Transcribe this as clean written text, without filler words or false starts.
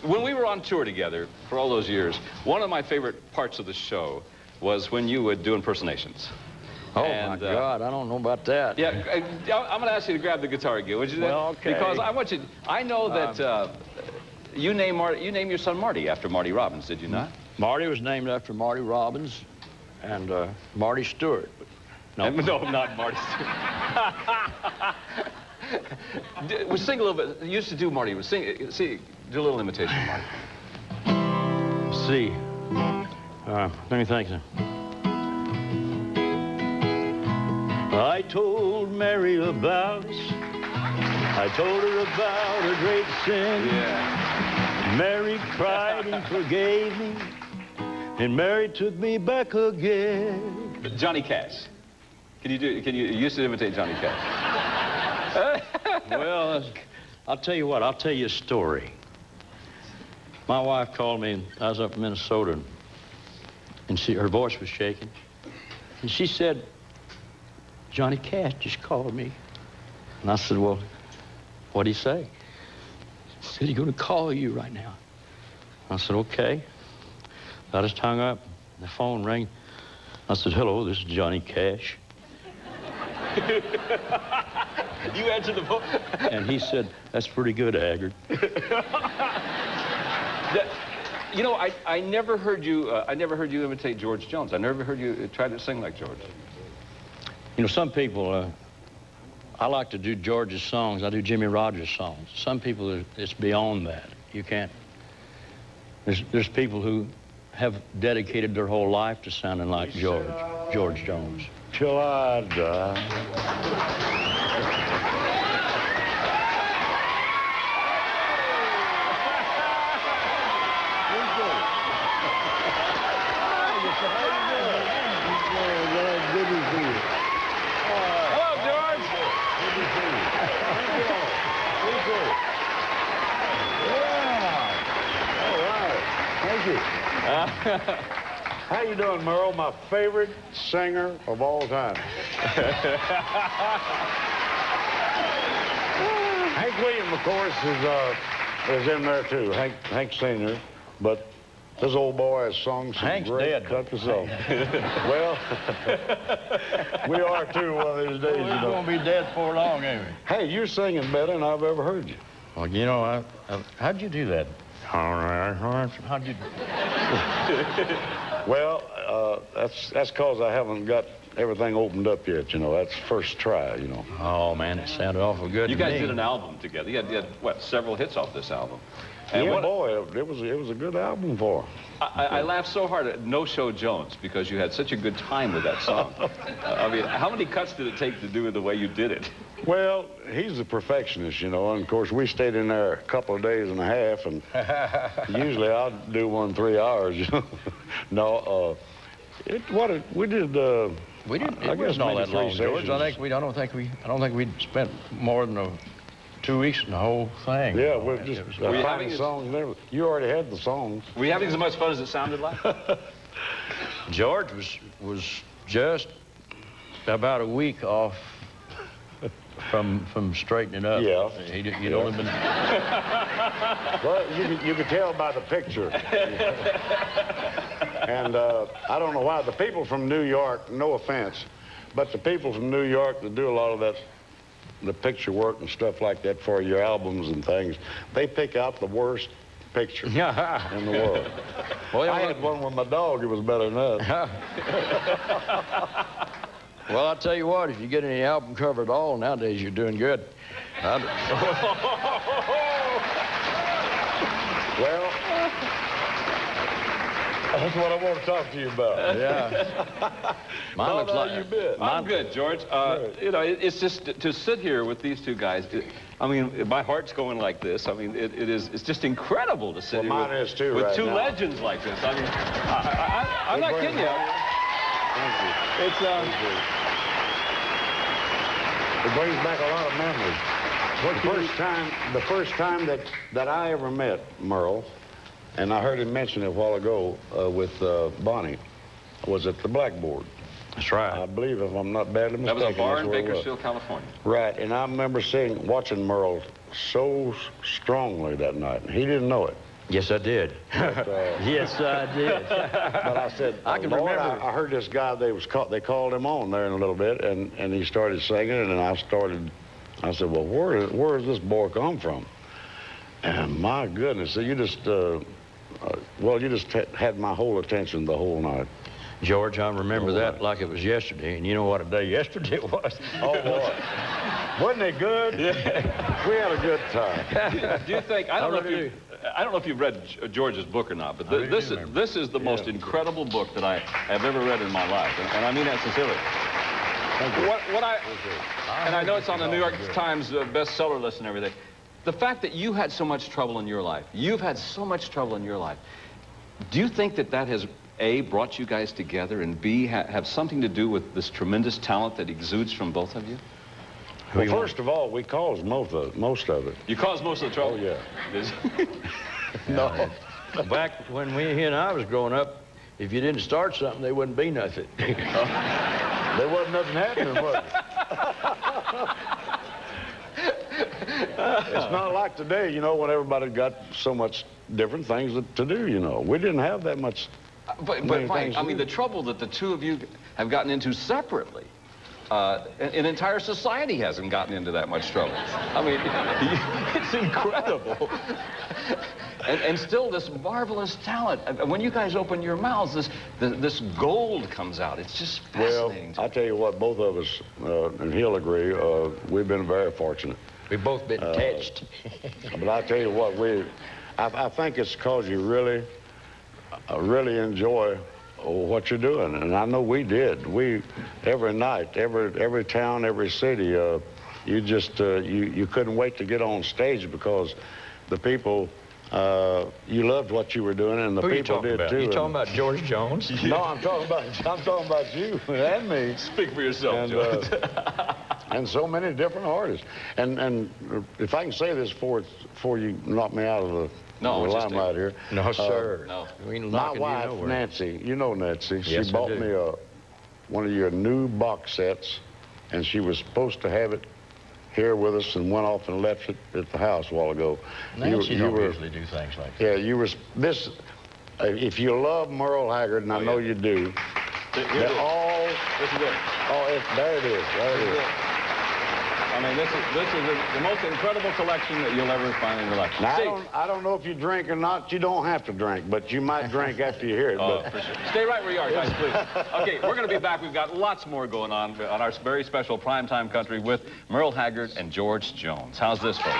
When we were on tour together for all those years, one of my favorite parts of the show was when you would do impersonations. Oh, my God, I don't know about that. Yeah, I'm going to ask you to grab the guitar again, would you? Well, okay. Because I want you, I know that you named your son Marty after Marty Robbins, did you not? Marty was named after Marty Robbins and Marty Stewart. No, not Marty Stewart. We sing a little bit. You used to do Marty. Do a little imitation of Marty. Let's see. Let me think. I told Mary about us. I told her about a great sin. Yeah. Mary cried and forgave me, and Mary took me back again. Johnny Cash. Can you used to imitate Johnny Cash? Well, I'll tell you what, I'll tell you a story. My wife called me, and I was up in Minnesota, and her voice was shaking. And she said, Johnny Cash just called me. And I said, well, what'd he say? He said, he's gonna call you right now. I said, okay. I just hung up, the phone rang. I said, hello, this is Johnny Cash. You answered the phone? And he said, that's pretty good, Haggard. You know, I never heard you imitate George Jones. I never heard you try to sing like George. You know, some people, I like to do George's songs. I do Jimmy Rogers songs. Some people, it's beyond that. You can't. There's people who have dedicated their whole life to sounding like George Jones. Till I die. How you doing, Merle? My favorite singer of all time. Hank Williams, of course, is in there too. Hank Sr. But this old boy has sung some great country songs. Well, we are too one of these days. Well, we're going to be dead for long, ain't we? Hey, you're singing better than I've ever heard you. Well, you know, how'd you do that? How'd you? Well, that's because I haven't got everything opened up yet, you know. That's first try, you know. Oh, man, it sounded awful good. You guys did an album together. You had what, several hits off this album. And yeah, boy, it was a good album for him. I laughed so hard at No Show Jones because you had such a good time with that song. I mean, how many cuts did it take to do it the way you did it? Well, he's a perfectionist, you know, and of course we stayed in there a couple of days and a half, and usually I'll do 3 hours, you know. No, we did. I guess not that long, George. I don't think we spent more than 2 weeks in the whole thing. Yeah, we're just finding songs and everything. You already had the songs. Were you having as much fun as it sounded like? George was just about a week off from straightening up. Yeah. He'd only been... Well, you could tell by the picture. And I don't know why. The people from New York, no offense, but the people from New York that do a lot of that, the picture work and stuff like that for your albums and things, they pick out the worst picture in the world. Well, I had one with my dog. It was better than that. Well, I'll tell you what, if you get any album cover at all, nowadays you're doing good. Well, that's what I want to talk to you about. Yeah. Mine looks like you bit. I'm good, George. You know, it's just to sit here with these two guys. I mean, my heart's going like this. I mean, it's just incredible to sit here mine is too, with right two now. Legends like this. I mean, I'm not kidding you. Thank you. It brings back a lot of memories. The first time that I ever met Merle, and I heard him mention it a while ago with Bonnie, was at the Blackboard. That's right. I believe, if I'm not badly mistaken. That was a bar in Bakersfield, California. Right, and I remember watching Merle so strongly that night. And he didn't know it. Yes, I did. But, yes, I did. but I said, I can Lord, remember. I heard this guy, they called him on there in a little bit, and he started singing, and I said, well, where does this boy come from? And my goodness, so you just, you just had my whole attention the whole night. George, I remember that like it was yesterday, and you know what a day yesterday was. Oh, boy. Wasn't it good? Yeah. We had a good time. Do you think, I don't know if you've read George's book or not, but this is the most incredible book that I have ever read in my life, and I mean that sincerely. And I know it's on the New York Times bestseller list and everything. The fact that you had so much trouble in your life, you've had so much trouble in your life, do you think that that has, A, brought you guys together, and B, have something to do with this tremendous talent that exudes from both of you? Well, first of all, we caused most of it. You caused most of the trouble? Oh, yeah. No. Back when he and I was growing up, if you didn't start something, there wouldn't be nothing. There wasn't nothing happening, was it? It's not like today, you know, when everybody got so much different things to do, you know. We didn't have that much. But Mike, I mean, the trouble that the two of you have gotten into separately, an entire society hasn't gotten into that much trouble. I mean, it's incredible. And still this marvelous talent. When you guys open your mouths, this gold comes out. It's just fascinating. Well, I tell you what, both of us, and he'll agree, we've been very fortunate. We've both been attached. But I tell you what, I think it's because you really enjoy what you're doing, and I know we did. Every night, every town, every city, you just you couldn't wait to get on stage because the people. You loved what you were doing, and the people did too. You talking about George Jones? No, I'm talking about you and me. Speak for yourself, George. And so many different artists. And if I can say this before you knock me out of the limelight here. No, sir. No. My wife, Nancy, you know Nancy. Yes, she bought me one of your new box sets, and she was supposed to have it here with us and went off and left it at the house a while ago. Nancy don't usually do things like that. Yeah, you were this. If you love Merle Haggard, and I know you do, they're all. This is it. Oh, there it is. There it is. I mean, this is the most incredible collection that you'll ever find in your life. Now, I don't know if you drink or not. You don't have to drink, but you might drink after you hear it. Oh, for sure. Stay right where you are, guys, please. Okay, we're going to be back. We've got lots more going on our very special Primetime Country with Merle Haggard and George Jones. How's this, folks?